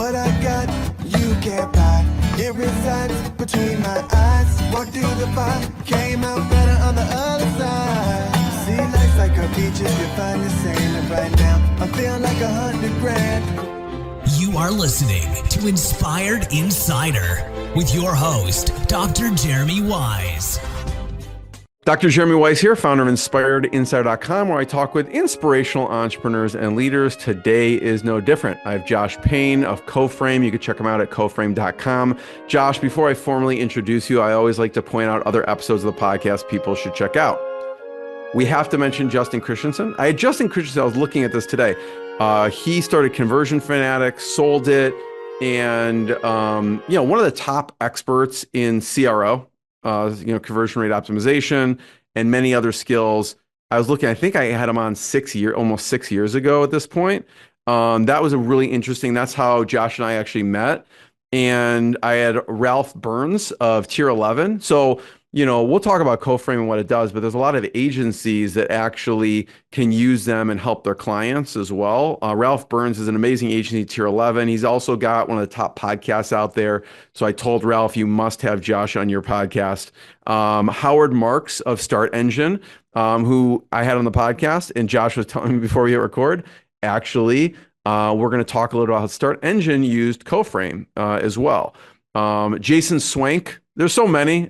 What I got, you can't buy. It resides between my eyes. Walked through the fire, came out better on the other side. See, life's like a beach if you find the sand. And right now, I'm feeling like 100 grand. You are listening to Inspired Insider with your host, Dr. Jeremy Wise. Dr. Jeremy Wise here, founder of InspiredInsider.com, where I talk with inspirational entrepreneurs and leaders. Today is no different. I have Josh Payne of Coframe. You can check him out at coframe.com. Josh, before I formally introduce you, I always like to point out other episodes of the podcast people should check out. We have to mention Justin Christianson. I was looking at this today. He started Conversion Fanatics, sold it, and one of the top experts in CRO. Conversion rate optimization and many other skills. I was looking, I think I had him on almost 6 years ago at this point. That was a really interesting, that's how Josh and I actually met. And I had Ralph Burns of Tier 11. So, we'll talk about Coframe and what it does, but there's a lot of agencies that actually can use them and help their clients as well. Ralph Burns is an amazing agency, Tier 11. He's also got one of the top podcasts out there. So I told Ralph, you must have Josh on your podcast. Howard Marks of Start Engine, who I had on the podcast, and Josh was telling me before we hit record, actually, we're going to talk a little about how Start Engine used Coframe as well. Jason Swank, there's so many.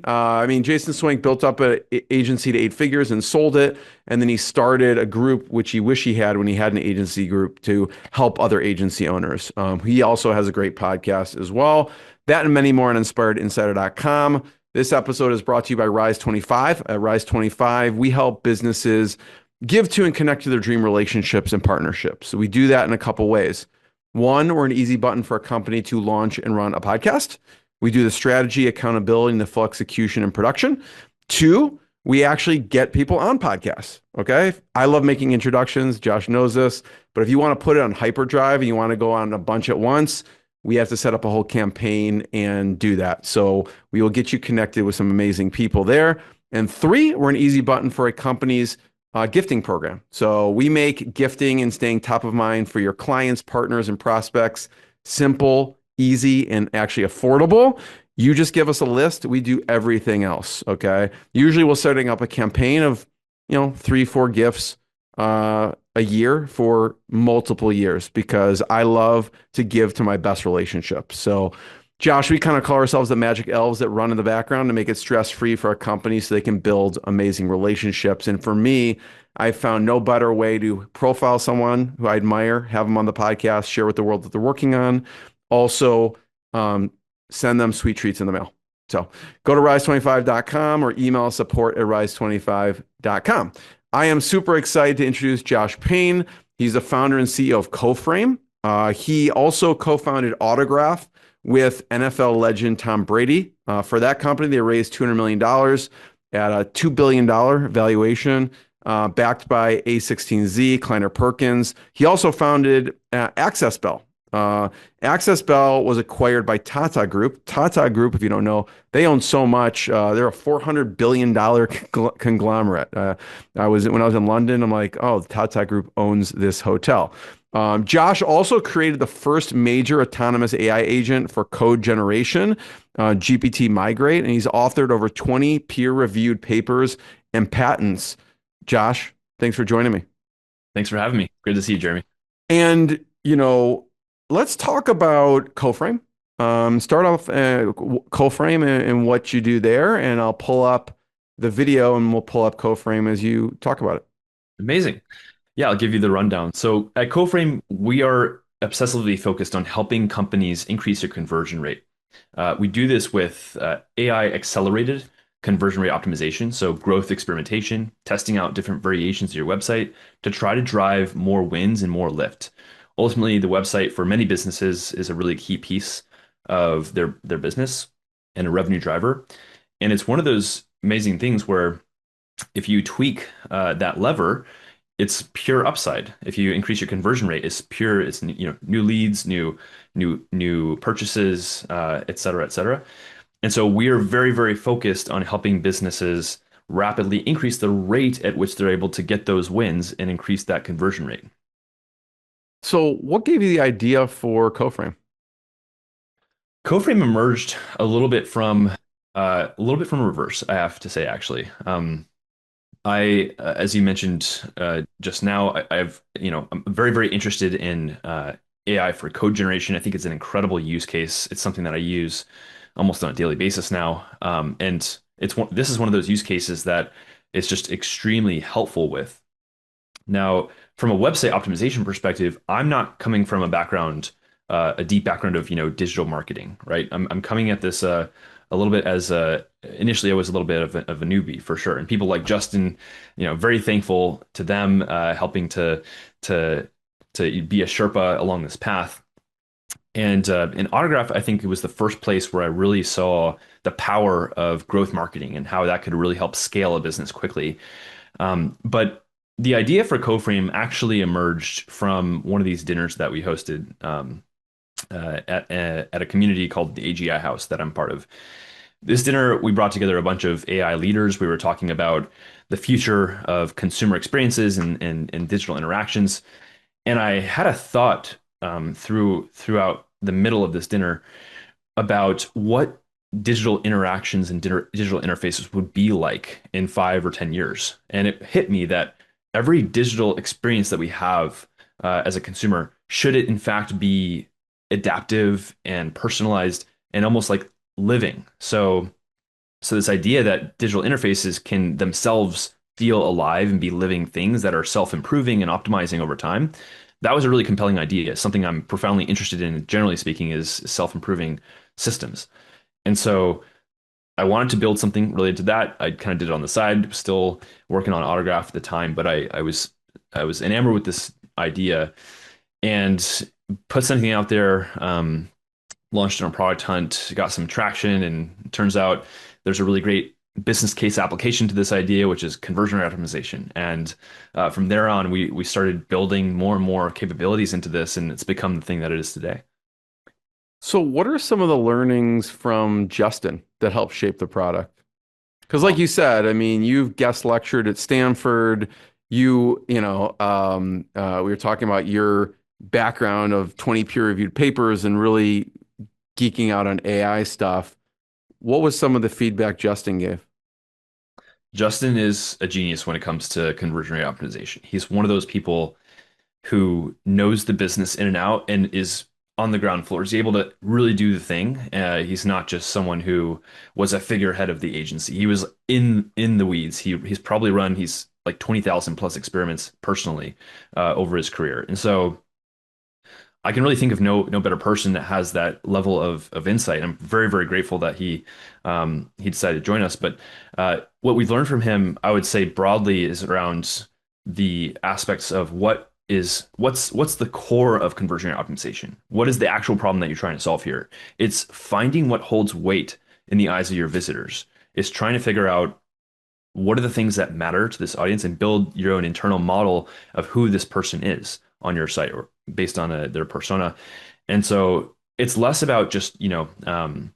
Jason Swank built up an agency to 8 figures and sold it. And then he started a group, which he wished he had when he had an agency group, to help other agency owners. He also has a great podcast as well. That and many more on InspiredInsider.com. This episode is brought to you by Rise 25. At Rise 25, we help businesses give to and connect to their dream relationships and partnerships. So we do that in a couple ways. One, we're an easy button for a company to launch and run a podcast. We do the strategy, accountability, and the full execution and production. 2, we actually get people on podcasts, okay? I love making introductions. Josh knows this. But if you want to put it on hyperdrive and you want to go on a bunch at once, we have to set up a whole campaign and do that. So we will get you connected with some amazing people there. And 3, we're an easy button for a company's gifting program. So we make gifting and staying top of mind for your clients, partners, and prospects simple, easy, and actually affordable. You just give us a list. We do everything else. Okay. Usually we're setting up a campaign of, 3-4 gifts a year for multiple years, because I love to give to my best relationships. So Josh, we kind of call ourselves the magic elves that run in the background to make it stress-free for our company so they can build amazing relationships. And for me, I found no better way to profile someone who I admire, have them on the podcast, share with the world that they're working on. Also, send them sweet treats in the mail. So go to rise25.com or email support@rise25.com. I am super excited to introduce Josh Payne. He's the founder and CEO of Coframe. He also co-founded Autograph with NFL legend Tom Brady. For that company, they raised $200 million at a $2 billion valuation, backed by A16Z, Kleiner Perkins. He also founded Access Bell. Access Bell was acquired by Tata Group. Tata Group, if you don't know, they own so much. They're a $400 billion conglomerate. When I was in London, I'm like, oh, Tata Group owns this hotel. Josh also created the first major autonomous AI agent for code generation, GPT Migrate, and he's authored over 20 peer-reviewed papers and patents. Josh, thanks for joining me. Thanks for having me. Great to see you, Jeremy. And, let's talk about Coframe. Start off Coframe and what you do there, and I'll pull up the video and we'll pull up Coframe as you talk about it. Amazing. Yeah, I'll give you the rundown. So at Coframe, we are obsessively focused on helping companies increase their conversion rate. We do this with AI accelerated conversion rate optimization, so growth experimentation, testing out different variations of your website to try to drive more wins and more lift. Ultimately, the website for many businesses is a really key piece of their business and a revenue driver. And it's one of those amazing things where if you tweak that lever, it's pure upside. If you increase your conversion rate, it's pure. It's new leads, new purchases, et cetera, et cetera. And so we are very, very focused on helping businesses rapidly increase the rate at which they're able to get those wins and increase that conversion rate. So what gave you the idea for Coframe? Coframe emerged a little bit from reverse, I have to say, actually. As you mentioned just now, I'm very, very interested in AI for code generation. I think it's an incredible use case. It's something that I use almost on a daily basis now, and this is one of those use cases that it's just extremely helpful with. Now, from a website optimization perspective, I'm not coming from a deep background of, digital marketing, right? I'm coming at this a little bit as initially I was a little bit of a newbie for sure, and people like Justin, very thankful to them helping to be a Sherpa along this path. And in Autograph, I think it was the first place where I really saw the power of growth marketing and how that could really help scale a business quickly. But the idea for CoFrame actually emerged from one of these dinners that we hosted at a community called the AGI House that I'm part of. This dinner, we brought together a bunch of AI leaders. We were talking about the future of consumer experiences and digital interactions. And I had a thought throughout the middle of this dinner about what digital interactions and digital interfaces would be like in 5 or 10 years. And it hit me that every digital experience that we have as a consumer, should it in fact be adaptive and personalized and almost like living? So this idea that digital interfaces can themselves feel alive and be living things that are self-improving and optimizing over time, that was a really compelling idea. Something I'm profoundly interested in, generally speaking, is self-improving systems. And so I wanted to build something related to that. I kind of did it on the side, still working on Autograph at the time, but I was enamored with this idea and put something out there, launched it on Product Hunt, got some traction, and it turns out there's a really great business case application to this idea, which is conversion rate optimization. And from there on, we started building more and more capabilities into this, and it's become the thing that it is today. So what are some of the learnings from Justin that helped shape the product? Because like you said, I mean, you've guest lectured at Stanford. We were talking about your background of 20 peer-reviewed papers and really geeking out on AI stuff. What was some of the feedback Justin gave? Justin is a genius when it comes to conversion rate optimization. He's one of those people who knows the business in and out and is on the ground floor. He's able to really do the thing. He's not just someone who was a figurehead of the agency. He was in the weeds. He's like 20,000 plus experiments personally over his career. And so I can really think of no better person that has that level of insight. I'm very, very grateful that he decided to join us. But what we've learned from him, I would say broadly, is around the aspects of what's the core of conversion rate optimization? What is the actual problem that you're trying to solve here? It's finding what holds weight in the eyes of your visitors. It's trying to figure out what are the things that matter to this audience and build your own internal model of who this person is on your site or based on their persona. And so it's less about just, going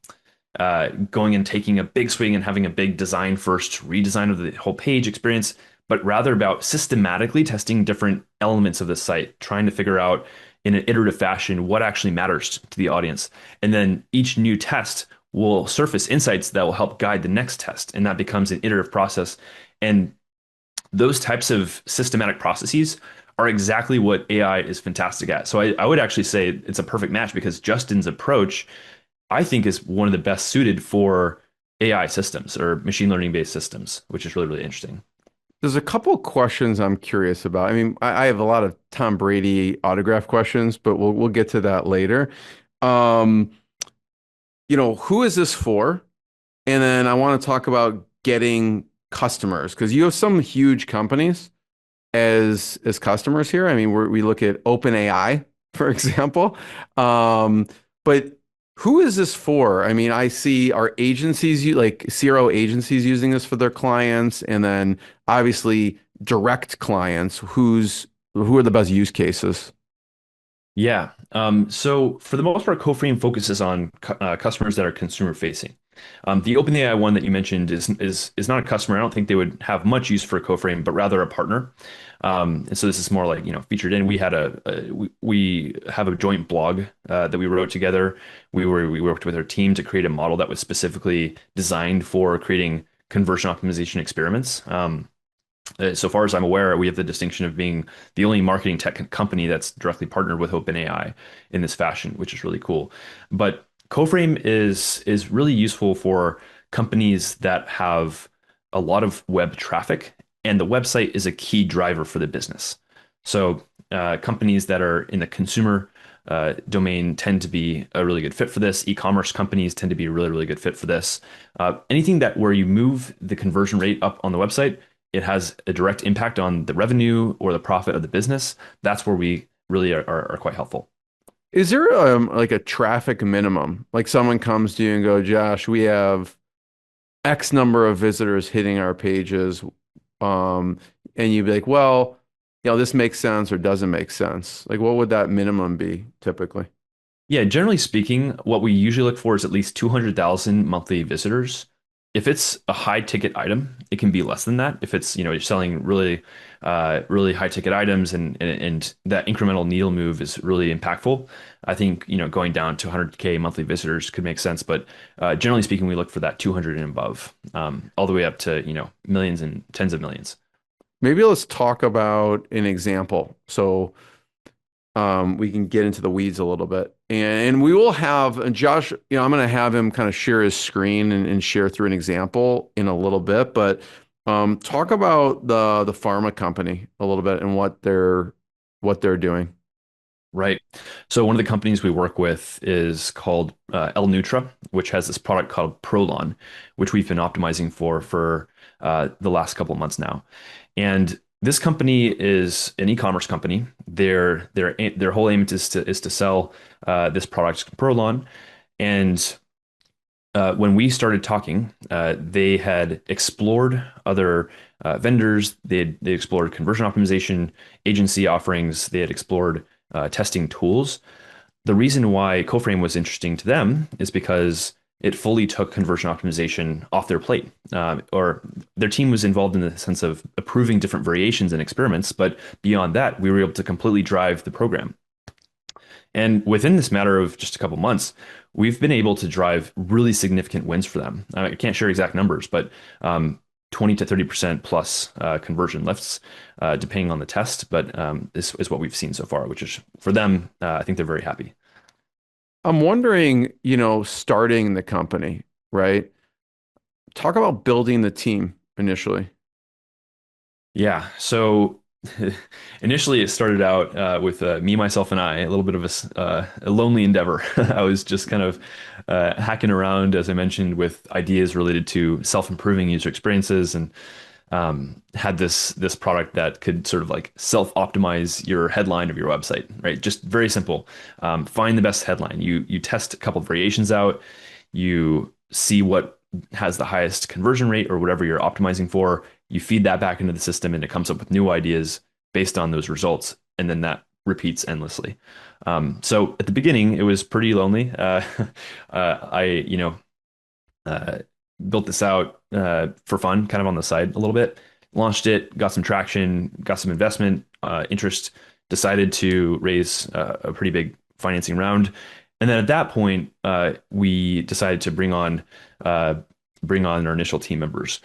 and taking a big swing and having a big design first redesign of the whole page experience, but rather about systematically testing different elements of the site, trying to figure out in an iterative fashion what actually matters to the audience. And then each new test will surface insights that will help guide the next test. And that becomes an iterative process. And those types of systematic processes are exactly what AI is fantastic at. So I would actually say it's a perfect match because Justin's approach, I think, is one of the best suited for AI systems or machine learning based systems, which is really, really interesting. There's a couple of questions I'm curious about. I mean, I have a lot of Tom Brady autograph questions, but we'll get to that later. Who is this for? And then I want to talk about getting customers because you have some huge companies as customers here. I mean, we look at OpenAI, for example. But who is this for? I mean, I see our agencies, like CRO agencies, using this for their clients, and then obviously direct clients. Who are the best use cases? Yeah. So for the most part, CoFrame focuses on customers that are consumer facing. The OpenAI one that you mentioned is not a customer. I don't think they would have much use for Coframe, but rather a partner. And so this is more like, featured in. We had we have a joint blog that we wrote together. We worked with our team to create a model that was specifically designed for creating conversion optimization experiments. So far as I'm aware, we have the distinction of being the only marketing tech company that's directly partnered with OpenAI in this fashion, which is really cool. But Coframe is really useful for companies that have a lot of web traffic, and the website is a key driver for the business. So companies that are in the consumer domain tend to be a really good fit for this. E-commerce companies tend to be a really, really good fit for this. Anything that where you move the conversion rate up on the website, it has a direct impact on the revenue or the profit of the business. That's where we really are quite helpful. Is there like a traffic minimum? Like someone comes to you and go, Josh, we have X number of visitors hitting our pages. And you'd be like, well, this makes sense or doesn't make sense. Like, what would that minimum be typically? Yeah, generally speaking, what we usually look for is at least 200,000 monthly visitors. If it's a high ticket item, it can be less than that. If it's, you're selling really, really high ticket items and that incremental needle move is really impactful, I think, going down to 100K monthly visitors could make sense. But generally speaking, we look for that 200 and above, all the way up to, millions and tens of millions. Maybe let's talk about an example. So we can get into the weeds a little bit. And we will have Josh, I'm going to have him kind of share his screen and share through an example in a little bit. But talk about the pharma company a little bit and what they're doing. Right. So one of the companies we work with is called Nutra, which has this product called Prolon, which we've been optimizing for the last couple of months now. And this company is an e-commerce company. Their whole aim is to sell this product, Prolon. And when we started talking, they had explored other vendors. They explored conversion optimization agency offerings. They had explored testing tools. The reason why Coframe was interesting to them is because it fully took conversion optimization off their plate, or their team was involved in the sense of approving different variations and experiments. But beyond that, we were able to completely drive the program. And within this matter of just a couple months, we've been able to drive really significant wins for them. I can't share exact numbers, but 20 to 30% plus conversion lifts, depending on the test. But this is what we've seen so far, which is for them, I think they're very happy. I'm wondering, starting the company, right? Talk about building the team initially. Yeah. So initially it started out with me, myself, and I, a little bit of a lonely endeavor. I was just kind of hacking around, as I mentioned, with ideas related to self-improving user experiences, and had this product that could sort of like self-optimize your headline of your website, right? Just very simple. Find the best headline. You test a couple of variations out. You see what has the highest conversion rate or whatever you're optimizing for. You feed that back into the system, and it comes up with new ideas based on those results, and then that repeats endlessly. So at the beginning, it was pretty lonely. I built this out for fun, kind of on the side a little bit. Launched it, got some traction, got some investment interest. Decided to raise a pretty big financing round, and then at that point, we decided to bring on our initial team members.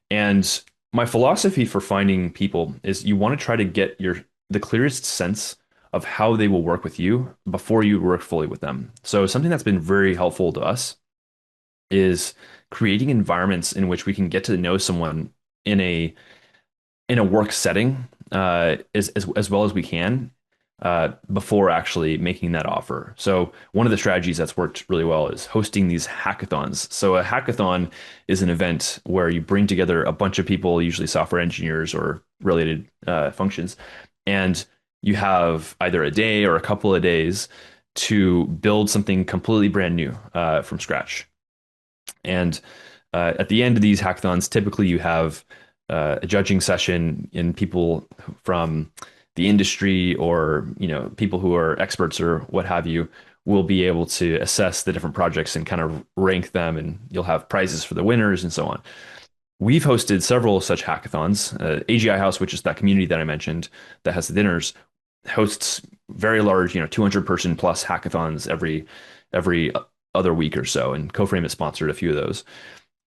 And my philosophy for finding people is you want to try to get the clearest sense of how they will work with you before you work fully with them. So something that's been very helpful to us is creating environments in which we can get to know someone in a work setting as well as we can before actually making that offer. So one of the strategies that's worked really well is hosting these hackathons. So a hackathon is an event where you bring together a bunch of people, usually software engineers or related functions, and you have either a day or a couple of days to build something completely brand new from scratch. And at the end of these hackathons, typically you have a judging session and people from the industry or people who are experts or what have you we'll be able to assess the different projects and kind of rank them, and you'll have prizes for the winners and so on. We've hosted several such hackathons. AGI House, which is that community that I mentioned that has the dinners, hosts very large, 200 person plus hackathons every other week or so. And Coframe has sponsored a few of those.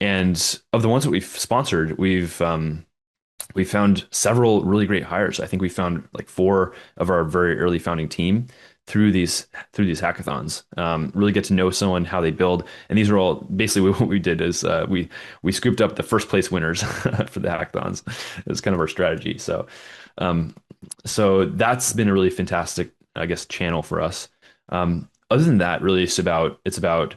And of the ones that we've sponsored, we found several really great hires. I think we found like four of our very early founding team through these hackathons. Really get to know someone, how they build, and these are all basically what we did is we scooped up the first place winners for the hackathons. It was kind of our strategy. So that's been a really fantastic, I guess, channel for us. Other than that, really, it's about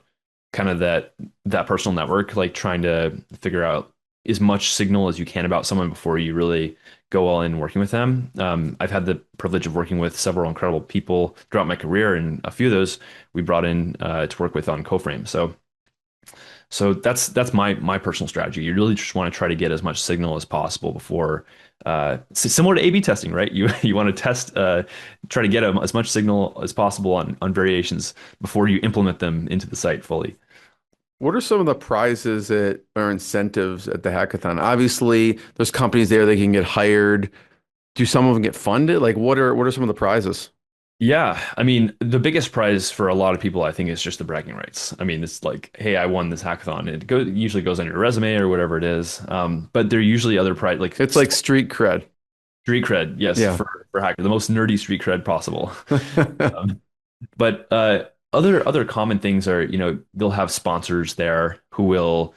kind of that personal network, like trying to figure out as much signal as you can about someone before you really go all in working with them. I've had the privilege of working with several incredible people throughout my career, and a few of those we brought in to work with on Coframe. So that's my personal strategy. You really just want to try to get as much signal as possible before, similar to A/B testing, right? You want to test, try to get as much signal as possible on variations before you implement them into the site fully. What are some of the prizes or incentives at the hackathon? Obviously, there's companies there that can get hired. Do some of them get funded? Like, what are some of the prizes? Yeah, I mean, the biggest prize for a lot of people, I think, is just the bragging rights. I mean, it's like, hey, I won this hackathon. Usually goes on your resume or whatever it is. But there are usually other prize, like It's like street cred. street cred, yes, Yeah. for hacker, the most nerdy street cred possible. Um, but other common things are, they'll have sponsors there who will,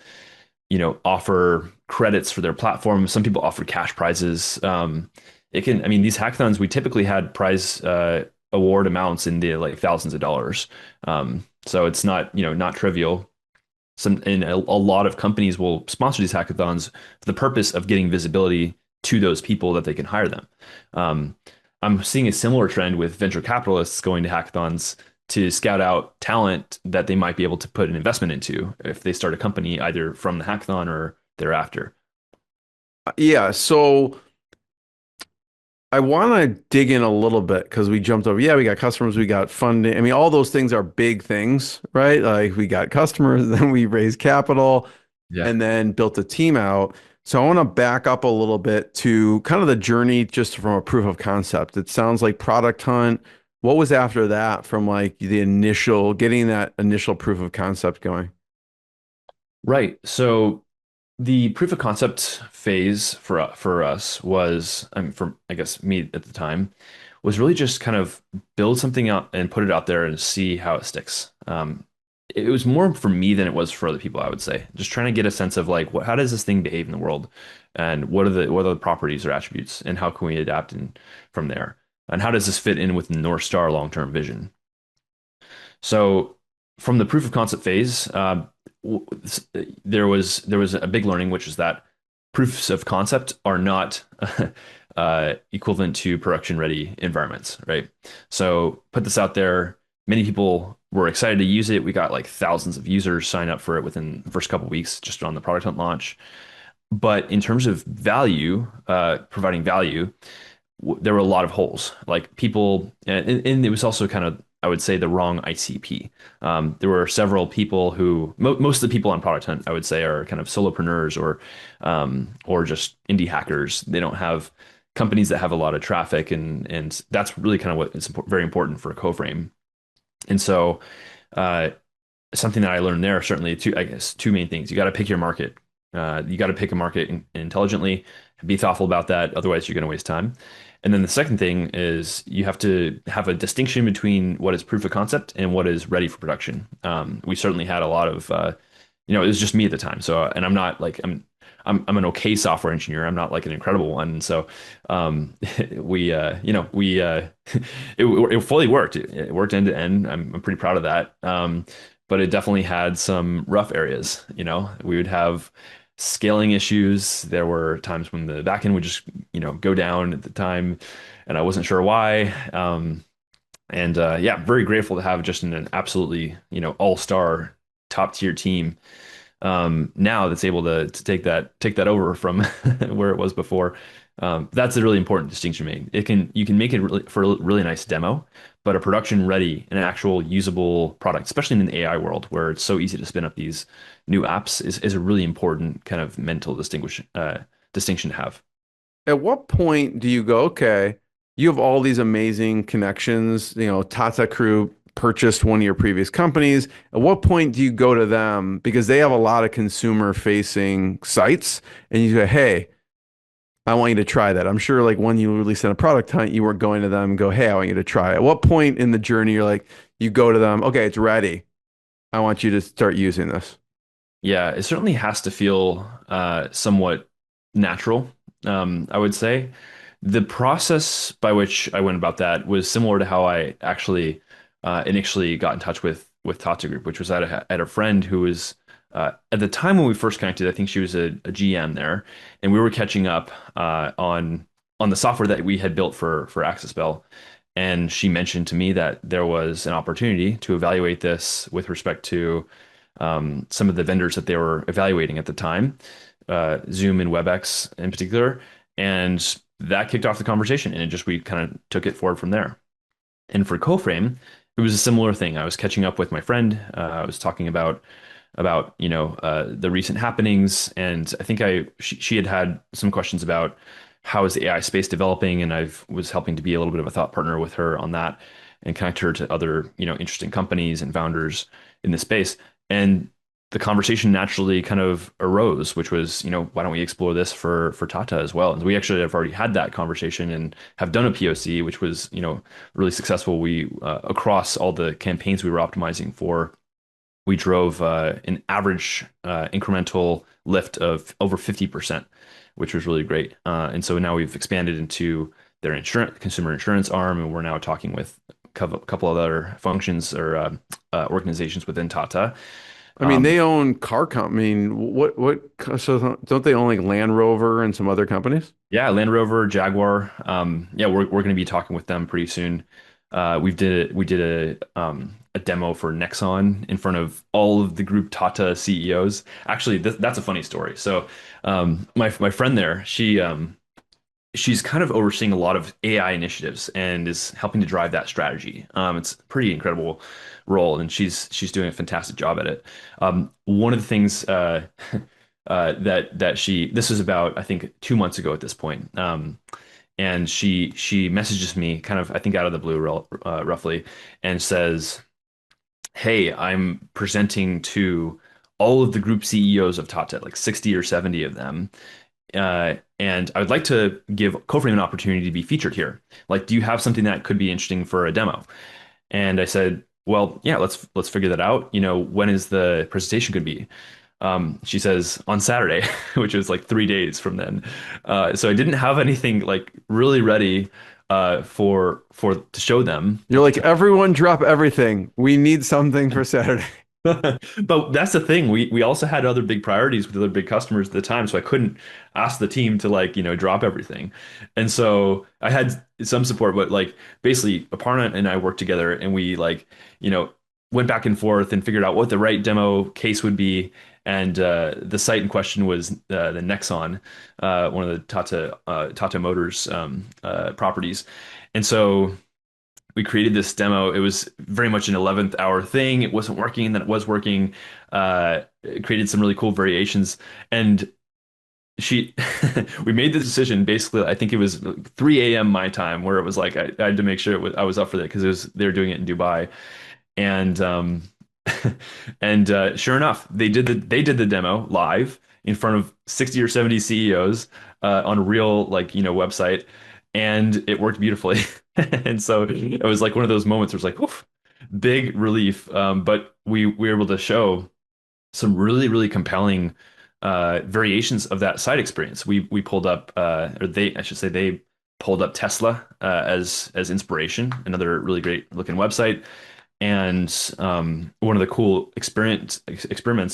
offer credits for their platform. Some people offer cash prizes. I mean, these hackathons, we typically had prize award amounts in the like thousands of dollars. So it's not trivial. And a lot of companies will sponsor these hackathons for the purpose of getting visibility to those people that they can hire them. I'm seeing a similar trend with venture capitalists going to hackathons to scout out talent that they might be able to put an investment into if they start a company either from the hackathon or thereafter. Yeah. So I want to dig in a little bit because we jumped over. Yeah, we got customers, we got funding. I mean, all those things are big things, right? Like we got customers, then we raised capital, Yeah. and then built a team out. So I want to back up a little bit to kind of the journey just from a proof of concept. It sounds like product hunt. What was after that from like getting that initial proof of concept going? Right. So the proof of concept phase for us was, I mean, for I guess me at the time, was really just kind of build something out and put it out there and see how it sticks. It was more for me than it was for other people, I would say. Just trying to get a sense of like, how does this thing behave in the world, and what are the properties or attributes, and how can we adapt from there, and how does this fit in with the North Star long-term vision? So from the proof of concept phase, there was a big learning, which is that proofs of concept are not equivalent to production ready environments, right? So put this out there. Many people were excited to use it. We got like thousands of users sign up for it within the first couple of weeks just on the product hunt launch. But in terms of value, providing value, there were a lot of holes. Like people, and it was also kind of, I would say, the wrong ICP. There were several people who, most of the people on Product Hunt, I would say, are kind of solopreneurs or just indie hackers. They don't have companies that have a lot of traffic, and that's really kind of what is very important for Coframe. And so, something that I learned there, certainly, I guess, two main things. You got to pick your market. You got to pick a market intelligently, be thoughtful about that. Otherwise, you're going to waste time. And then the second thing is you have to have a distinction between what is proof of concept and what is ready for production. We certainly had a lot of, it was just me at the time. So, and I'm not like, I'm an okay software engineer. I'm not like an incredible one. And so, it fully worked. It worked end to end. I'm pretty proud of that. But it definitely had some rough areas. We would have scaling issues. There were times when the backend would just, go down at the time, and I wasn't sure why. Very grateful to have just an absolutely, all-star top tier team now that's able to take that over from where it was before. That's a really important distinction made. You can make it really, for a really nice demo, but a production ready and an actual usable product, especially in the AI world where it's so easy to spin up these new apps, is a really important kind of mental distinction to have. At what point do you go, okay, you have all these amazing connections, Tata Group purchased one of your previous companies. At what point do you go to them because they have a lot of consumer facing sites and you say, hey, I want you to try that. I'm sure like when you release in a product hunt, you weren't going to them and go, hey, I want you to try it. At what point in the journey you're like, you go to them, okay, it's ready. I want you to start using this. Yeah, it certainly has to feel somewhat natural, I would say. The process by which I went about that was similar to how I actually initially got in touch with Tata Group, which was at a friend who was at the time when we first connected. I think she was a GM there, and we were catching up on the software that we had built for Access Bell. And she mentioned to me that there was an opportunity to evaluate this with respect to some of the vendors that they were evaluating at the time, Zoom and WebEx in particular. And that kicked off the conversation, and we kind of took it forward from there. And for Coframe, it was a similar thing. I was catching up with my friend. I was talking about the recent happenings, and I think she had some questions about how is the AI space developing, and I was helping to be a little bit of a thought partner with her on that and connect her to other interesting companies and founders in the space. And the conversation naturally kind of arose, which was, why don't we explore this for Tata as well? And we actually have already had that conversation and have done a POC, which was, really successful. We across all the campaigns we were optimizing for, we drove an average incremental lift of over 50%, which was really great. And so now we've expanded into their consumer insurance arm, and we're now talking with a couple of other functions or organizations within Tata. I mean, they own car company. I mean, so don't they own like Land Rover and some other companies? Yeah, Land Rover, Jaguar. Yeah, we're going to be talking with them pretty soon. We did a demo for Nexon in front of all of the group Tata CEOs. Actually, that's a funny story. So, my friend there, she's kind of overseeing a lot of AI initiatives and is helping to drive that strategy. It's a pretty incredible role, and she's doing a fantastic job at it. One of the things that this was about, I think, 2 months ago at this point. And she messages me kind of, I think, out of the blue, roughly, and says, hey, I'm presenting to all of the group CEOs of Tata, like 60 or 70 of them. And I would like to give Coframe an opportunity to be featured here. Like, do you have something that could be interesting for a demo? And I said, well, yeah, let's figure that out. When is the presentation going to be? She says on Saturday, which was like 3 days from then. So I didn't have anything like really ready to show them. You're like, everyone drop everything. We need something for Saturday. But that's the thing. We also had other big priorities with other big customers at the time, so I couldn't ask the team to drop everything. And so I had some support, but like basically Aparna and I worked together, and we went back and forth and figured out what the right demo case would be. And the site in question was the Nexon, one of the Tata Motors properties. And so we created this demo. It was very much an 11th hour thing. It wasn't working, then it was working. It created some really cool variations. And we made the decision basically, I think it was 3 a.m. my time, where it was like I had to make sure I was up for that because they were doing it in Dubai. And and sure enough, they did the demo live in front of 60 or 70 CEOs on a real website, and it worked beautifully. And so it was like one of those moments where it's like, oof, big relief. But we were able to show some really, really compelling variations of that site experience. We pulled up, I should say, they pulled up Tesla as inspiration, another really great looking website. And one of the cool experiments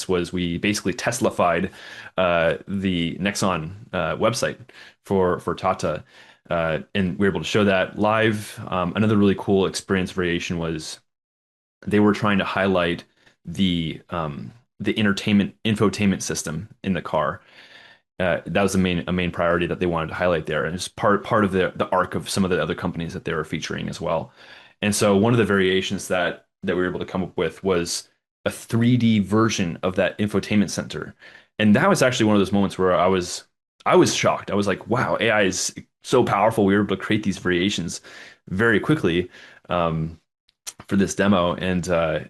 was we basically Tesla-fied the Nexon website for Tata, and we were able to show that live. Another really cool experience variation was they were trying to highlight the entertainment infotainment system in the car. that was a main priority that they wanted to highlight there, and it's part of the arc of some of the other companies that they were featuring as well. And so one of the variations that we were able to come up with was a 3D version of that infotainment center, and that was actually one of those moments where I was shocked. I was like, wow, AI is so powerful. We were able to create these variations very quickly. For this demo, and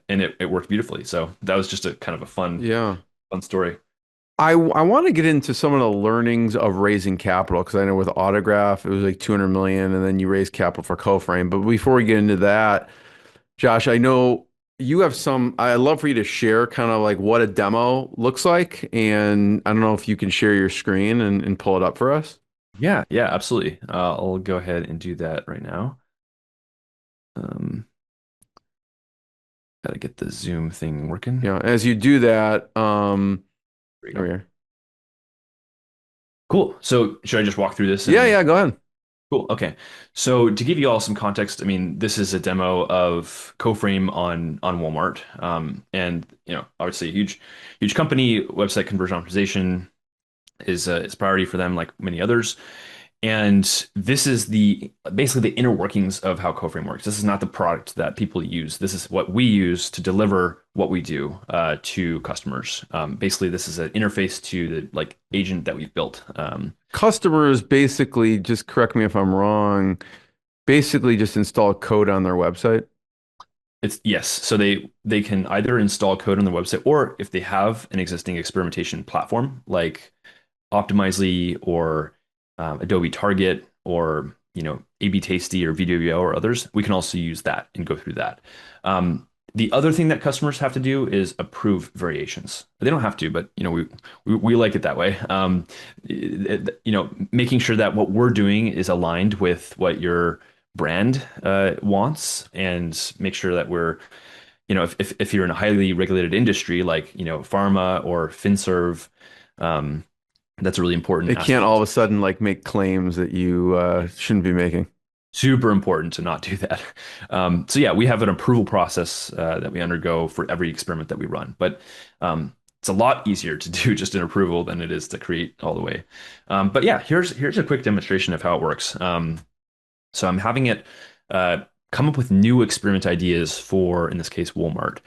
it worked beautifully. So that was just a kind of a Yeah. fun story. I want to get into some of the learnings of raising capital because I know with Autograph it was like 200 million and then you raised capital for Coframe. But before we get into that, Josh, I know you have some, I'd love for you to share kind of like what a demo looks like. And I don't know if you can share your screen and pull it up for us. Yeah, yeah, absolutely. I'll go ahead and do that right now. Um, Gotta get the Zoom thing working. Yeah, as you do that, There you over go. here. Cool. So should I just walk through this Yeah, and yeah, go ahead. cool. Okay. So to give you all some context, I mean, this is a demo of Coframe on Walmart. And obviously a huge company, website conversion optimization is priority for them, like many others. And this is basically the inner workings of how CoFrame works. This is not the product that people use. This is what we use to deliver what we do to customers. Basically, this is an interface to the like agent that we've built. Customers basically, just correct me if I'm wrong, basically just install code on their website. It's yes, so they can either install code on their website, or if they have an existing experimentation platform like Optimizely or Adobe Target or AB Tasty or VWO or others, we can also use that and go through that. The other thing that customers have to do is approve variations. They don't have to, but we like it that way. Making sure that what we're doing is aligned with what your brand wants, and make sure that we're if you're in a highly regulated industry like pharma or FinServ. That's a really important It can't all of aspect. a sudden like make claims that you shouldn't be making. Super important to not do that. So yeah, we have an approval process that we undergo for every experiment that we run, but it's a lot easier to do just an approval than it is to create all the way. But yeah, here's a quick demonstration of how it works. So I'm having it uh, come up with new experiment ideas for, in this case, Walmart.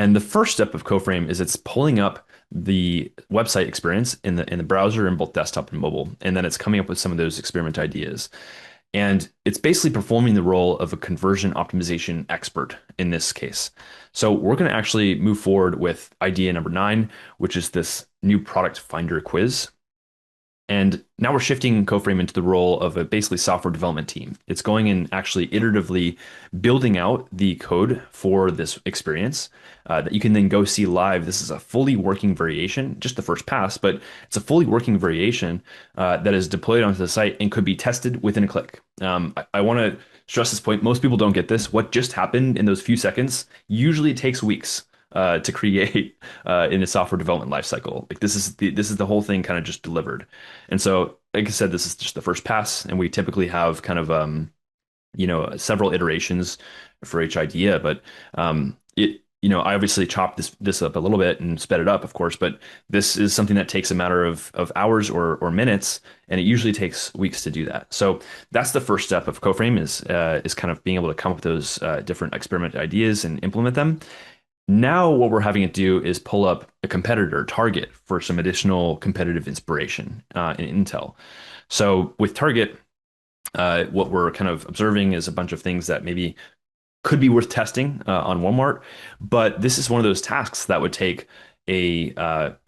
And the first step of CoFrame is it's pulling up the website experience in the browser in both desktop and mobile, and then it's coming up with some of those experiment ideas. And it's basically performing the role of a conversion optimization expert in this case. So we're going to actually move forward with idea number 9, which is this new product finder quiz. And now we're shifting CoFrame into the role of a basically software development team. It's going and actually iteratively building out the code for this experience that you can then go see live. This is a fully working variation, just the first pass, but it's a fully working variation that is deployed onto the site and could be tested within a click. I want to stress this point. Most people don't get this. What just happened in those few seconds usually takes weeks to create in a software development lifecycle. Like this is the whole thing kind of just delivered. And so, like I said, this is just the first pass, and we typically have kind of several iterations for each idea. But I obviously chopped this up a little bit and sped it up, of course. But this is something that takes a matter of hours or minutes, and it usually takes weeks to do that. So that's the first step of CoFrame is kind of being able to come up with those different experiment ideas and implement them. Now, what we're having it do is pull up a competitor Target for some additional competitive inspiration in Intel. So with Target, what we're kind of observing is a bunch of things that maybe could be worth testing on Walmart, but this is one of those tasks that would take a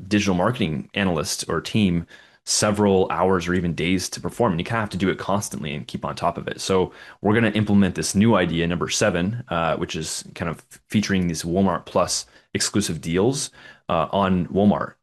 digital marketing analyst or team several hours or even days to perform. And you kind of have to do it constantly and keep on top of it. So we're going to implement this new idea, number 7, which is kind of featuring these Walmart Plus exclusive deals on Walmart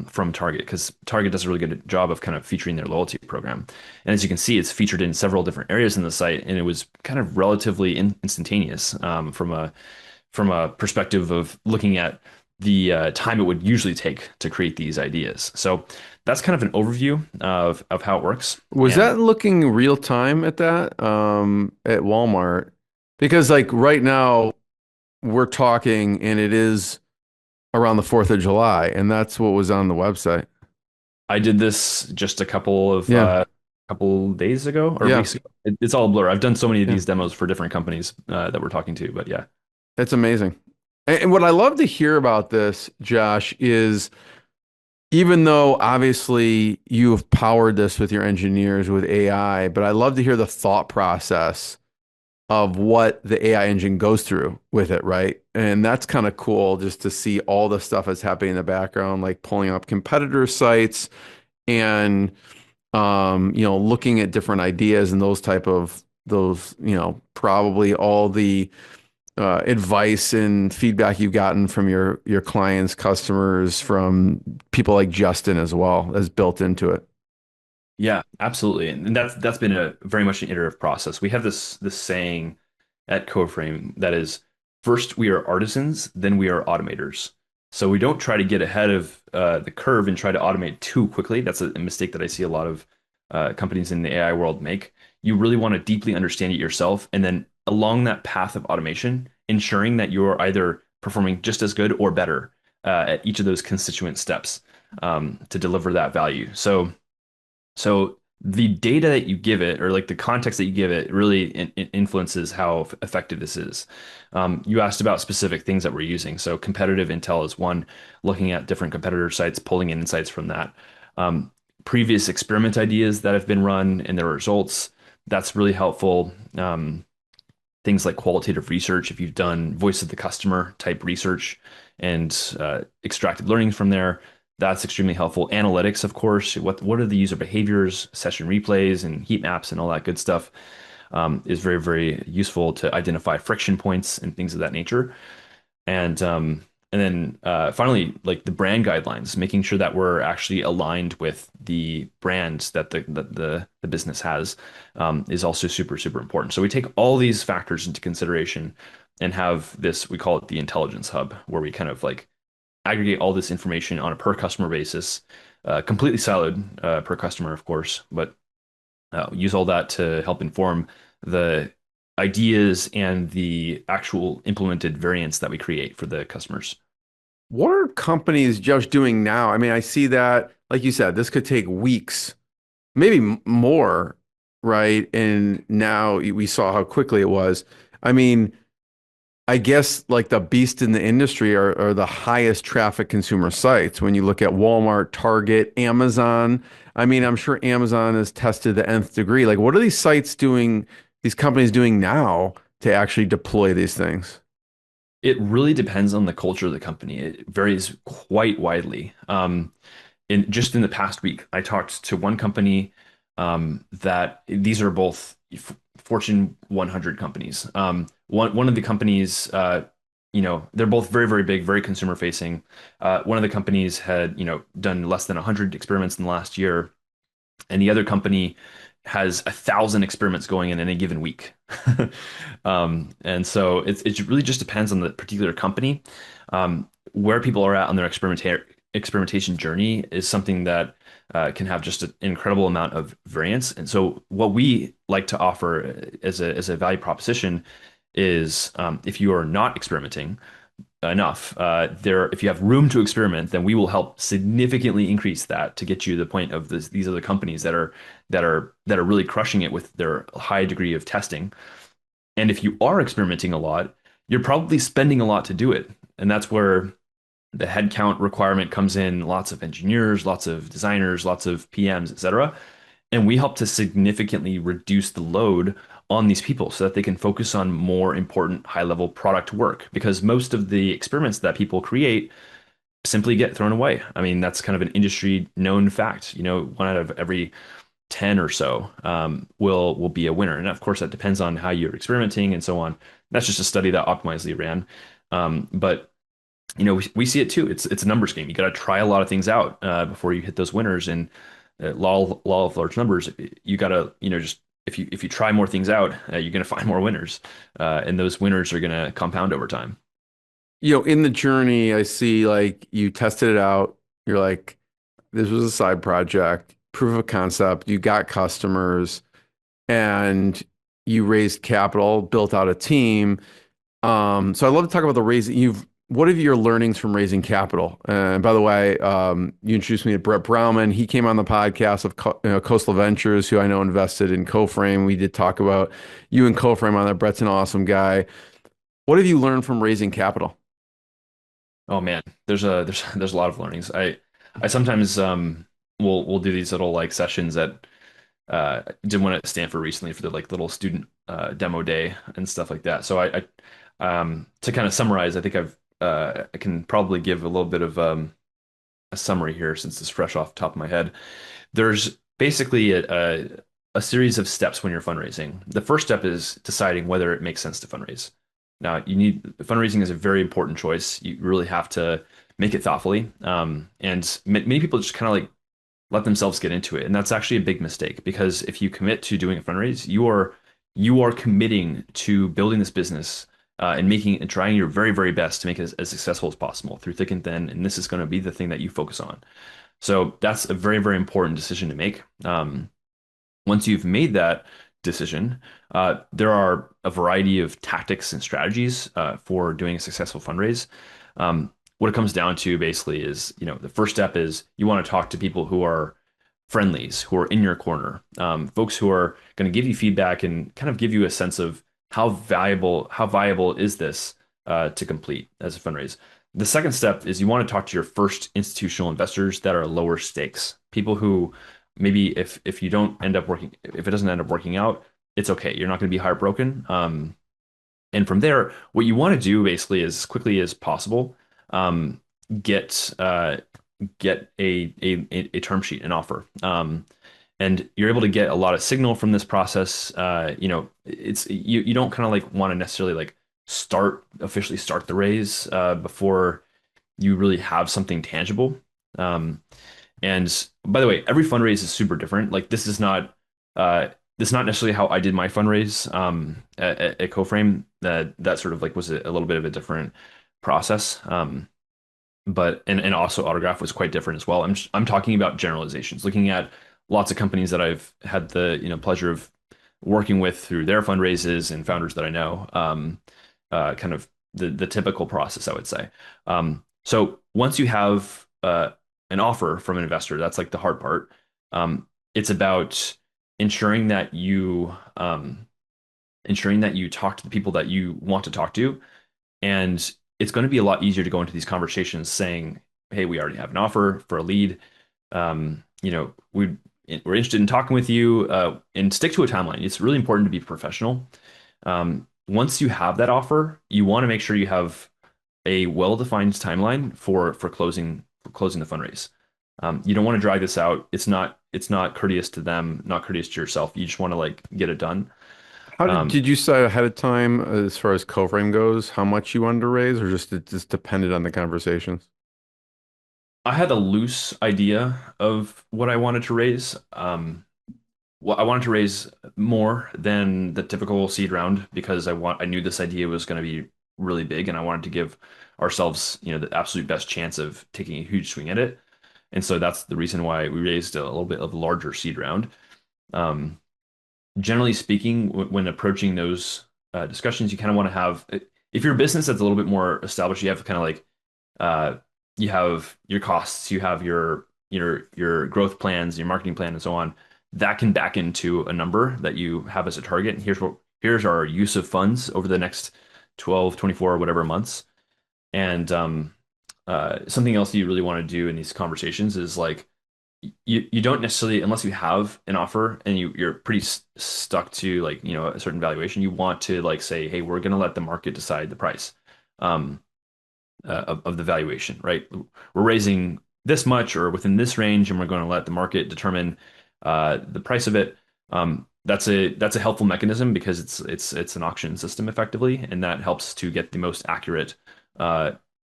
from Target, because Target does a really good job of kind of featuring their loyalty program. And as you can see, it's featured in several different areas in the site, and it was kind of relatively instantaneous from a perspective of looking at the time it would usually take to create these ideas. So that's kind of an overview of how it works. Was And that looking real time at that at Walmart? Because like right now we're talking and it is around the 4th of July and that's what was on the website. I did this just a Yeah. couple days ago or Yeah. weeks ago. It's all a blur. I've done so many of Yeah. these demos for different companies that we're talking to, but yeah. It's amazing. And what I love to hear about this, Josh, is even though obviously you have powered this with your engineers with AI, but I love to hear the thought process of what the AI engine goes through with it, right? And that's kind of cool just to see all the stuff that's happening in the background, like pulling up competitor sites and looking at different ideas and those, probably all the advice and feedback you've gotten from your clients, customers, from people like Justin as well as built into it. Yeah, absolutely. And that's been a very much an iterative process. We have this saying at Coframe that is first we are artisans, then we are automators. So we don't try to get ahead of the curve and try to automate too quickly. That's a mistake that I see a lot of companies in the AI world make. You really want to deeply understand it yourself, and then along that path of automation, ensuring that you're either performing just as good or better at each of those constituent steps to deliver that value. So the data that you give it, or like the context that you give it, really influences how effective this is. You asked about specific things that we're using. So competitive intel is one, looking at different competitor sites, pulling in insights from that. Previous experiment ideas that have been run and their results, that's really helpful. Things like qualitative research, if you've done voice of the customer type research and extracted learnings from there, that's extremely helpful. Analytics, of course, what are the user behaviors, session replays, and heat maps, and all that good stuff is very, very useful to identify friction points and things of that nature. And then finally, like the brand guidelines, making sure that we're actually aligned with the brands that the business has is also super, super important. So we take all these factors into consideration and have this, we call it the intelligence hub, where we kind of like aggregate all this information on a per customer basis, completely siloed per customer, of course, but use all that to help inform the ideas and the actual implemented variants that we create for the customers. What are companies just doing now? I mean, I see that, like you said, this could take weeks, maybe more, right? And now we saw how quickly it was. I mean, I guess like the beast in the industry are the highest traffic consumer sites. When you look at Walmart, Target, Amazon, I mean, I'm sure Amazon has tested the nth degree. Like, what are these sites doing, these companies doing now to actually deploy these things? It really depends on the culture of the company. It varies quite widely. In the past week, I talked to one company that these are both Fortune 100 companies. One of the companies, they're both very, very big, very consumer facing. One of the companies had, done less than 100 experiments in the last year, and the other company has 1,000 experiments going in any given week. And so it really just depends on the particular company. Where people are at on their experimentation journey is something that can have just an incredible amount of variance. And so what we like to offer as a value proposition is if you are not experimenting enough, if you have room to experiment, then we will help significantly increase that to get you to the point of these other companies that are really crushing it with their high degree of testing. And if you are experimenting a lot, you're probably spending a lot to do it. And that's where the headcount requirement comes in, lots of engineers, lots of designers, lots of PMs, et cetera. And we help to significantly reduce the load on these people so that they can focus on more important high level product work, because most of the experiments that people create simply get thrown away. I mean, that's kind of an industry known fact. One out of every 10 or so will be a winner. And of course, that depends on how you're experimenting and so on. That's just a study that Optimizely ran. But we see it too. It's a numbers game. You got to try a lot of things out before you hit those winners. And law of large numbers, you got to just if you try more things out, you're going to find more winners, and those winners are going to compound over time. In the journey, I see like you tested it out. You're like, this was a side project, proof of concept. You got customers and you raised capital, built out a team. So I'd love to talk about the raising. what have your learnings from raising capital? And by the way, you introduced me to Brett Brauman. He came on the podcast of Coastal Ventures, who I know invested in Coframe. We did talk about you and Coframe on there. Brett's an awesome guy. What have you learned from raising capital? Oh man, there's a lot of learnings. I sometimes we'll do these little like sessions at did one at Stanford recently for the like little student demo day and stuff like that. So I to kind of summarize, I think I can probably give a little bit of a summary here since it's fresh off the top of my head. There's basically a series of steps when you're fundraising. The first step is deciding whether it makes sense to fundraise. Now, fundraising is a very important choice. You really have to make it thoughtfully. And many people just kind of like let themselves get into it, and that's actually a big mistake because if you commit to doing a fundraise, you are committing to building this business and making and trying your very very best to make it as successful as possible through thick and thin. And this is going to be the thing that you focus on. So that's a very, very important decision to make. Once you've made that decision, there are a variety of tactics and strategies for doing a successful fundraise. What it comes down to basically is, the first step is you want to talk to people who are friendlies, who are in your corner, folks who are going to give you feedback and kind of give you a sense of how viable is this to complete as a fundraise. The second step is you want to talk to your first institutional investors that are lower stakes, people who maybe if you don't end up working, if it doesn't end up working out, it's okay. You're not going to be heartbroken. And from there, what you want to do basically is as quickly as possible, get a term sheet, an offer. And you're able to get a lot of signal from this process. It's you don't kind of like want to necessarily like officially start the raise before you really have something tangible. And by the way, every fundraise is super different. Like this is not necessarily how I did my fundraise at Coframe. That sort of like was a little bit of a different process. But and also Autograph was quite different as well. I'm talking about generalizations, looking at lots of companies that I've had the pleasure of working with through their fundraises and founders that I know. Kind of the typical process, I would say. So once you have an offer from an investor, that's like the hard part. It's about ensuring that you talk to the people that you want to talk to, and it's going to be a lot easier to go into these conversations saying, "Hey, we already have an offer for a lead. We're interested in talking with you," and stick to a timeline. It's really important to be professional. Once you have that offer, you want to make sure you have a well-defined timeline for closing the fundraise. You don't want to drag this out. It's not courteous to them, not courteous to yourself. You just want to like get it done. How did you say ahead of time as far as Coframe goes, how much you wanted to raise, or just it just depended on the conversations? I had a loose idea of what I wanted to raise. Well, I wanted to raise more than the typical seed round because I knew this idea was going to be really big, and I wanted to give ourselves, the absolute best chance of taking a huge swing at it. And so that's the reason why we raised a little bit of a larger seed round. Generally speaking, when approaching those discussions, you kind of want to have, if you're a business that's a little bit more established, you have kind of like, you have your costs, you have your growth plans, your marketing plan, and so on. That can back into a number that you have as a target. And here's our use of funds over the next 12, 24, whatever months. And something else you really want to do in these conversations is like, you don't necessarily, unless you have an offer and you're pretty stuck to like, a certain valuation, you want to like say, hey, we're going to let the market decide the price of the valuation, right? We're raising this much or within this range, and we're going to let the market determine the price of it. That's a helpful mechanism because it's an auction system effectively, and that helps to get the most accurate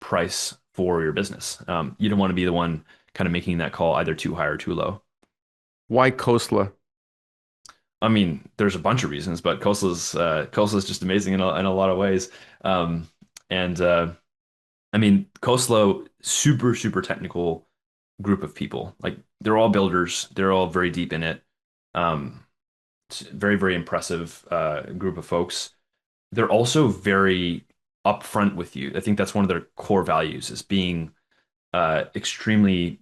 price for your business. You don't want to be the one kind of making that call either too high or too low. Why Khosla? I mean, there's a bunch of reasons, but Kosla is just amazing in a lot of ways. I mean, Khosla, super, super technical group of people. Like they're all builders. They're all very deep in it. It's very, very impressive group of folks. They're also very upfront with you. I think that's one of their core values is being extremely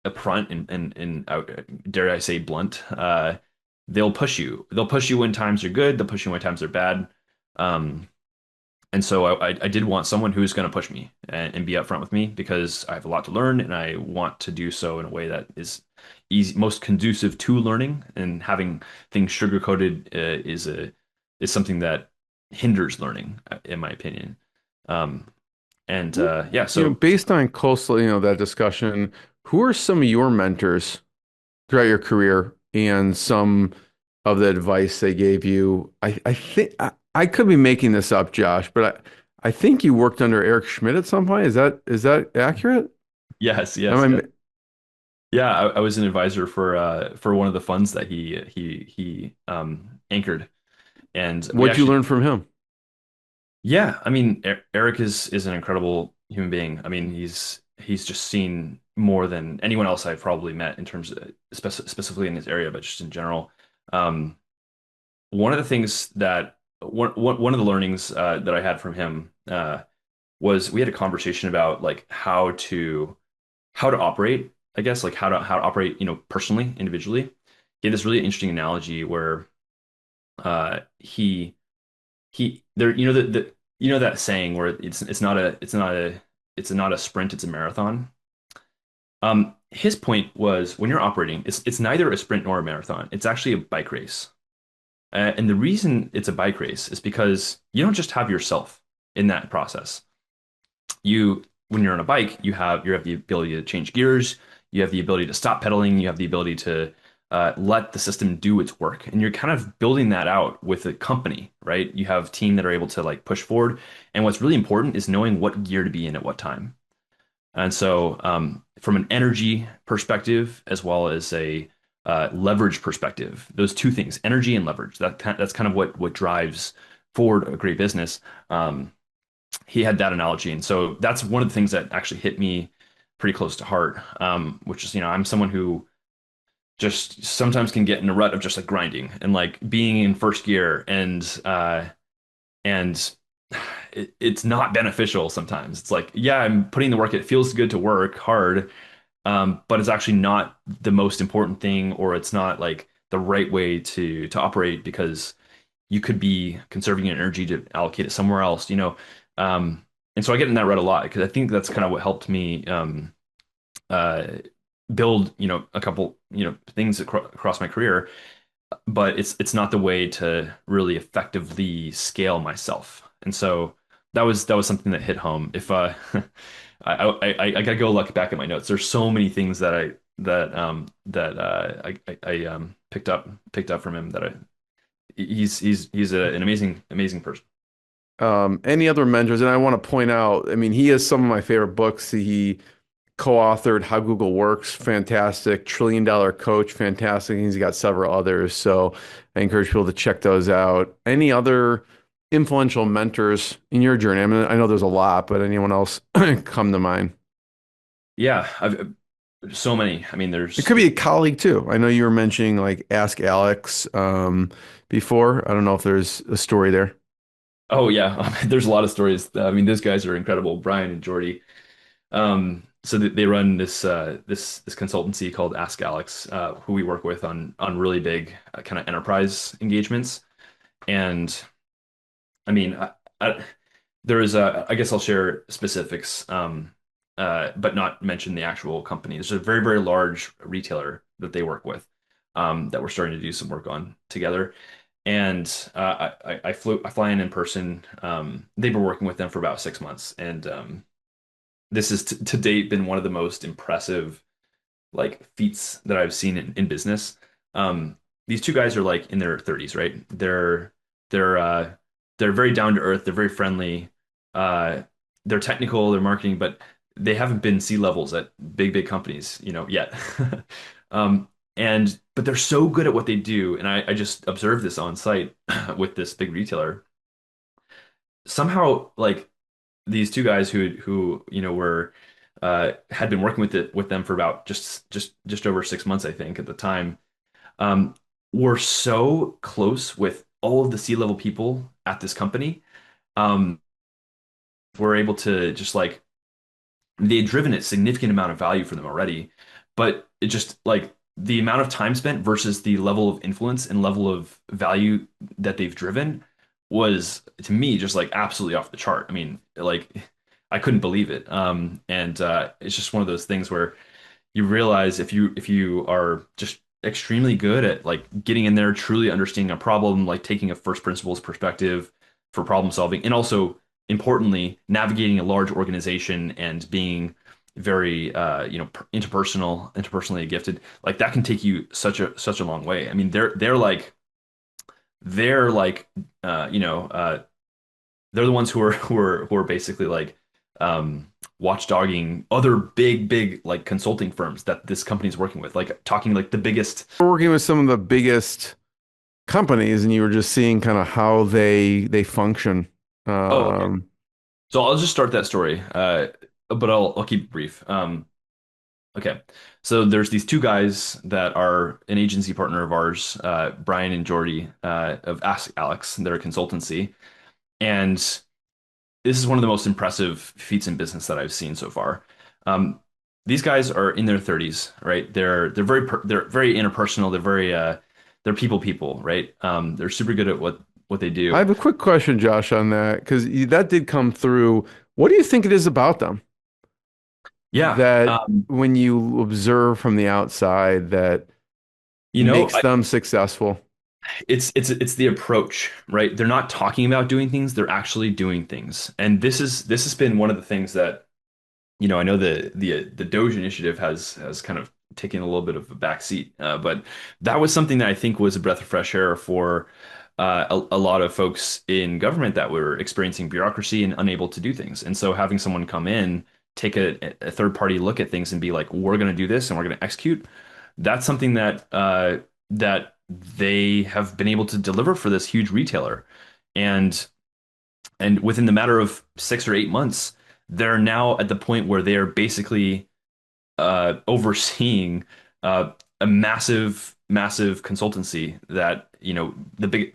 upfront and dare I say blunt. They'll push you. They'll push you when times are good. They'll push you when times are bad. Um, and so I did want someone who's going to push me and be upfront with me because I have a lot to learn and I want to do so in a way that is easy, most conducive to learning. And having things sugar coated is something that hinders learning, in my opinion. Um, and yeah, so Based on closely, that discussion, who are some of your mentors throughout your career and some of the advice they gave you? I think I could be making this up, Josh, but I think you worked under Eric Schmidt at some point. Is that accurate? yes, Am yes, I, yes. Yeah, I was an advisor for one of the funds that he anchored, and we what'd you actually learn from him? yeah, I mean Eric is an incredible human being. I mean he's just seen more than anyone else I've probably met in terms of specifically in this area, but just in general. Um, one of the things that one of the learnings that I had from him was we had a conversation about like how to operate, I guess, like how to operate, personally, individually. He had this really interesting analogy where he there that saying where it's not a sprint, it's a marathon. His point was when you're operating, it's neither a sprint nor a marathon. It's actually a bike race. And the reason it's a bike race is because you don't just have yourself in that process. When you're on a bike, you have the ability to change gears, you have the ability to stop pedaling, you have the ability to let the system do its work, and you're kind of building that out with a company, right? You have team that are able to like push forward, and what's really important is knowing what gear to be in at what time. And so, from an energy perspective, as well as a leverage perspective, those two things, energy and leverage, that's kind of what drives forward a great business. He had that analogy, and so that's one of the things that actually hit me pretty close to heart. Which is, I'm someone who just sometimes can get in a rut of just like grinding and like being in first gear, and it's not beneficial sometimes. It's like, yeah, I'm putting the work. It feels good to work hard, but it's actually not the most important thing, or it's not like the right way to operate because you could be conserving your energy to allocate it somewhere else, and so I get in that rut a lot because I think that's kind of what helped me uh, build, a couple, things across my career. But it's not the way to really effectively scale myself. And so that was something that hit home. If I gotta go look back at my notes. There's so many things that I picked up from him that he's an amazing person. Any other mentors? And I want to point out, I mean, he has some of my favorite books. He co-authored How Google Works, fantastic. Trillion Dollar Coach, fantastic. He's got several others. So I encourage people to check those out. Any other influential mentors in your journey? I mean, I know there's a lot, but anyone else come to mind? Yeah, I've so many. I mean, It could be a colleague too. I know you were mentioning like Ask Alex before. I don't know if there's a story there. oh yeah, there's a lot of stories. I mean, those guys are incredible, Brian and Jordy. So they run this consultancy called Ask Alex, who we work with on really big kind of enterprise engagements. And I mean, I, there is I guess I'll share specifics, but not mention the actual company. There's a very, very large retailer that they work with, that we're starting to do some work on together. And I fly in person. They've been working with them for about 6 months, and this is to date been one of the most impressive like feats that I've seen in business. These two guys are like in their 30s, right? They're they're very down to earth. They're very friendly. Uh, they're technical. They're marketing, but they haven't been C levels at big companies, yet. And but they're so good at what they do, and I just observed this on site with this big retailer. Somehow, like these two guys who were had been working with them for about just over 6 months, I think, at the time, um, were so close with all of the C-level people at this company. Um, were able to just like they had driven a significant amount of value for them already, but it just like the amount of time spent versus the level of influence and level of value that they've driven was to me just like absolutely off the chart. I mean, like I couldn't believe it. And it's just one of those things where you realize if you are just extremely good at like getting in there, truly understanding a problem, like taking a first principles perspective for problem solving, and also importantly, navigating a large organization and being very interpersonally gifted, like that can take you such a long way. I mean, they're like uh, you know uh, they're the ones who are basically like watchdogging other big like consulting firms that this company is working with, like talking like the biggest. We're working with some of the biggest companies, and you were just seeing kind of how they function. Oh, okay. Um, So I'll just start that story, but I'll keep it brief. Okay, so there's these two guys that are an agency partner of ours, Brian and Jordy of Ask Alex. They're a consultancy, and this is one of the most impressive feats in business that I've seen so far. Um, these guys are in their 30s, right? They're very interpersonal. They're people, right? They're super good at what they I do. have a quick question, Josh, on that because that did come through. What do you think it is about them Yeah, that when you observe from the outside that you know, makes them successful? it's the approach, right? They're not talking about doing things, they're actually doing things. And this has been one of the things that, I know the Doge initiative has kind of taken a little bit of a backseat, but that was something that I think was a breath of fresh air for a lot of folks in government that were experiencing bureaucracy and unable to do things. And so having someone come in, take a third party look at things and be like, we're going to do this and we're going to execute. That's something that they have been able to deliver for this huge retailer. And within the matter of 6 or 8 months, they're now at the point where they are basically overseeing a massive consultancy that,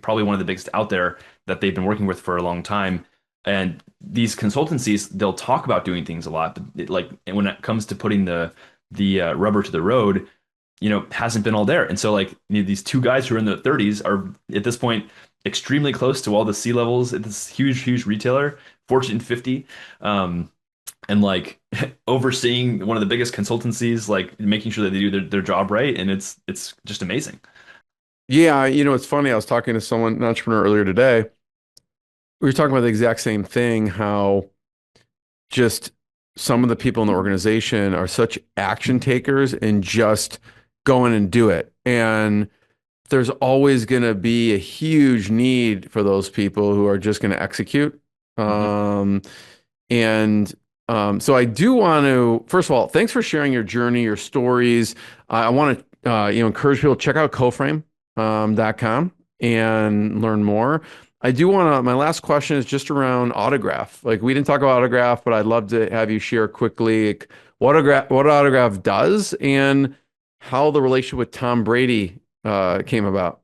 probably one of the biggest out there that they've been working with for a long time. And these consultancies, they'll talk about doing things a lot, but when it comes to putting the rubber to the road, hasn't been all there. And so like these two guys who are in their 30s are at this point extremely close to all the C levels at this huge retailer, Fortune 50. And like overseeing one of the biggest consultancies, like making sure that they do their job right. And it's just amazing. Yeah, it's funny. I was talking to someone, an entrepreneur earlier today. We were talking about the exact same thing, how just some of the people in the organization are such action takers and just go in and do it. And there's always going to be a huge need for those people who are just going to execute. Mhm. And so I do want to, first of all, thanks for sharing your journey, your stories. I want to, encourage people to check out coframe.com and learn more. I do want to, my last question is just around autograph. Like we didn't talk about autograph, but I'd love to have you share quickly like, what autograph does and how the relationship with Tom Brady came about.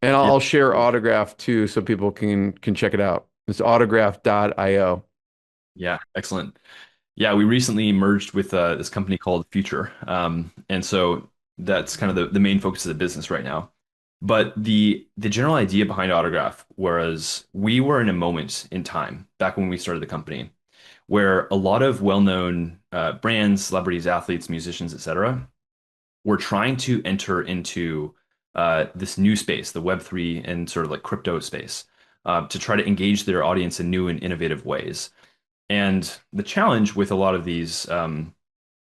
And Yeah. I'll share autograph too so people can check it out. It's autograph.io. Yeah. Excellent. Yeah. We recently merged with this company called Future. And so that's kind of the main focus of the business right now. But the general idea behind Autograph was we were in a moment in time back when we started the company where a lot of well-known brands, celebrities, athletes, musicians, etc., were trying to enter into this new space, the Web3 and sort of like crypto space, to try to engage their audience in new and innovative ways. And the challenge with a lot of these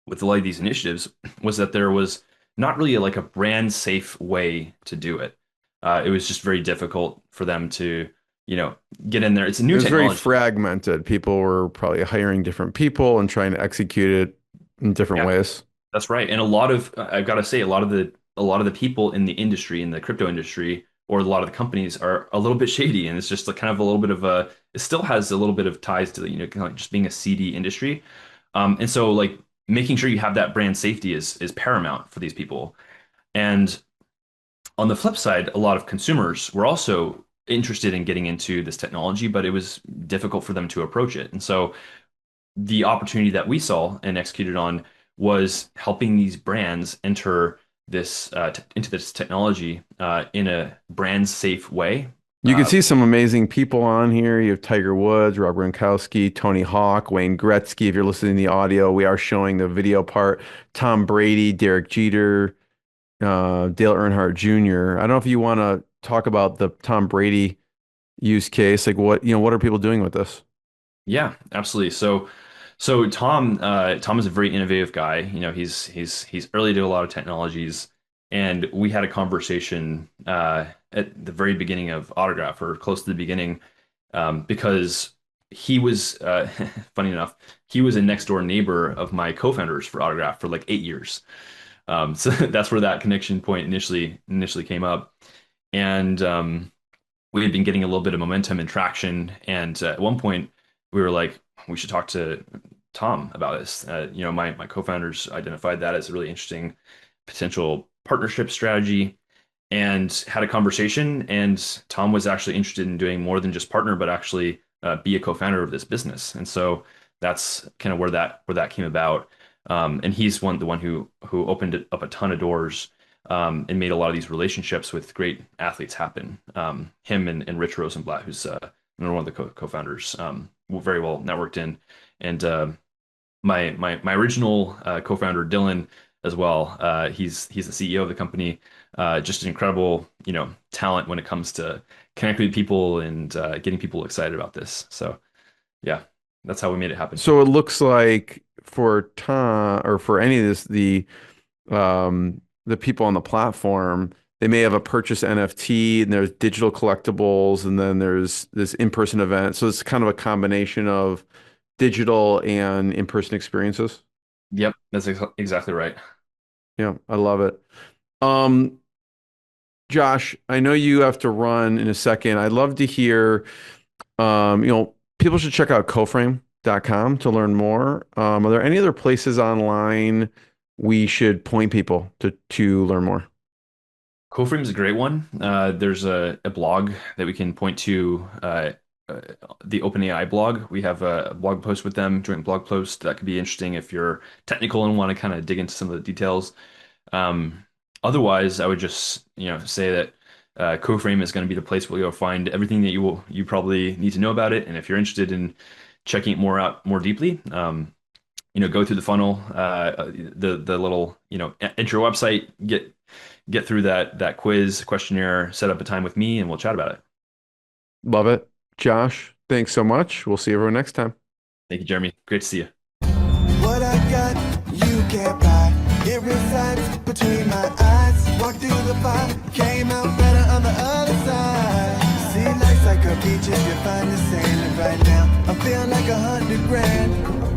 initiatives was that there was not really like a brand safe way to do it. It was just very difficult for them to, get in there. It's a It new was very technology. fragmented. People were probably hiring different people and trying to execute it in different Yeah, ways. that's right. And I've got to say, a lot of the people in the industry, in the crypto industry, or a lot of the companies are a little bit shady, and it's just like kind of a little bit of a. It still has a little bit of ties to the, kind of like just being a seedy industry, and so like making sure you have that brand safety is paramount for these people. And on the flip side, a lot of consumers were also interested in getting into this technology, but it was difficult for them to approach it. And so the opportunity that we saw and executed on was helping these brands enter this into this technology in a brand safe way. You can see some amazing people on here. You have Tiger Woods, Rob Gronkowski, Tony Hawk, Wayne Gretzky. If you're listening to the audio, we are showing the video part. Tom Brady, Derek Jeter, Dale Earnhardt Jr. I don't know if you want to talk about the Tom Brady use case. Like what are people doing with this? Yeah, absolutely. So Tom is a very innovative guy. He's early to a lot of technologies, and we had a conversation at the very beginning of Autograph, or close to the beginning, because he was funny enough, he was a next door neighbor of my co-founders for Autograph for like 8 years. So that's where that connection point initially came up, and we had been getting a little bit of momentum and traction, and at one point we were like, we should talk to Tom about this. My co-founders identified that as a really interesting potential partnership strategy and had a conversation. And Tom was actually interested in doing more than just partner, but actually be a co-founder of this business. And so that's kind of where that came about. And he's the one who opened up a ton of doors and made a lot of these relationships with great athletes happen. Him and Rich Rosenblatt, who's one of the co-founders, very well networked in, and my original co-founder Dylan as well. He's the CEO of the company. Just an incredible talent when it comes to connecting with people and getting people excited about this. So yeah, that's how we made it happen. So it looks like for Tom or for any of this, the people on the platform, they may have a purchase NFT, and there's digital collectibles, and then there's this in-person event. So it's kind of a combination of digital and in-person experiences. Yep, that's exactly right. Yeah, I love it. Josh, I know you have to run in a second. I'd love to hear, people should check out coframe.com to learn more. Are there any other places online we should point people to learn more? Coframe is a great one. There's a blog that we can point to, the OpenAI blog. We have a blog post with them, joint blog post that could be interesting if you're technical and want to kind of dig into some of the details. Otherwise, I would just say that Coframe is going to be the place where you'll find everything that you probably need to know about it. And if you're interested in checking it more deeply, go through the funnel, the little enter your website, get through that quiz questionnaire, set up a time with me, and we'll chat about it. Love it. Josh, thanks so much. We'll see everyone next time. Thank you, Jeremy. Great to see you. What I got, you can't buy. It resides between my eyes. Walked through the fire, came out better on the other side. See, life's like a beach if you find the sand. And right now, I feel like 100 grand.